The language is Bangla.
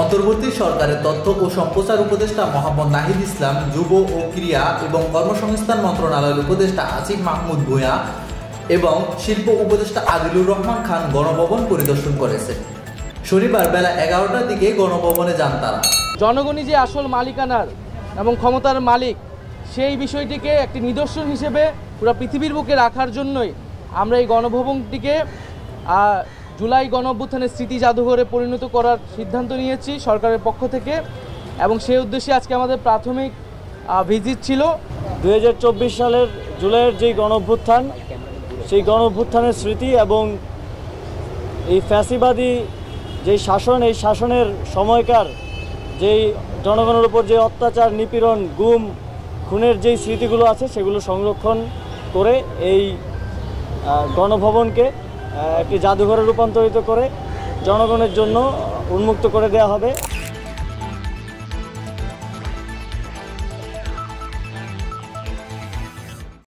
অন্তর্বর্তী সরকারের তথ্য ও সম্প্রচার উপদেষ্টা মোহাম্মদ নাহিদ ইসলাম, যুব ও ক্রীড়া এবং কর্মসংস্থান মন্ত্রণালয়ের উপদেষ্টা আসিফ মাহমুদ ভূঁইয়া এবং শিল্প উপদেষ্টা আদিলুর রহমান খান গণভবন পরিদর্শন করেছেন। শনিবার বেলা 11টার দিকে গণভবনে যান তারা। জনগণই যে আসল মালিকানার এবং ক্ষমতার মালিক, সেই বিষয়টিকে একটি নিদর্শন হিসেবে পুরো পৃথিবীর বুকে রাখার জন্যই আমরা এই গণভবনটিকে জুলাই গণঅভ্যুত্থানের স্মৃতি জাদুঘরে পরিণত করার সিদ্ধান্ত নিয়েছি সরকারের পক্ষ থেকে, এবং সেই উদ্দেশ্যে আজকে আমাদের প্রাথমিক ভিজিট ছিল। 2024 সালের জুলাইয়ের যেই গণঅভ্যুত্থান, সেই গণঅভ্যুত্থানের স্মৃতি এবং এই ফ্যাসিবাদী যেই শাসন, এই শাসনের সময়কার যেই জনগণের উপর যে অত্যাচার, নিপীড়ন, গুম, খুনের যেই স্মৃতিগুলো আছে সেগুলো সংরক্ষণ করে এই গণভবনকে একটি জাদুঘরে রূপান্তরিত করে জনগণের জন্য উন্মুক্ত করে দেওয়া হবে।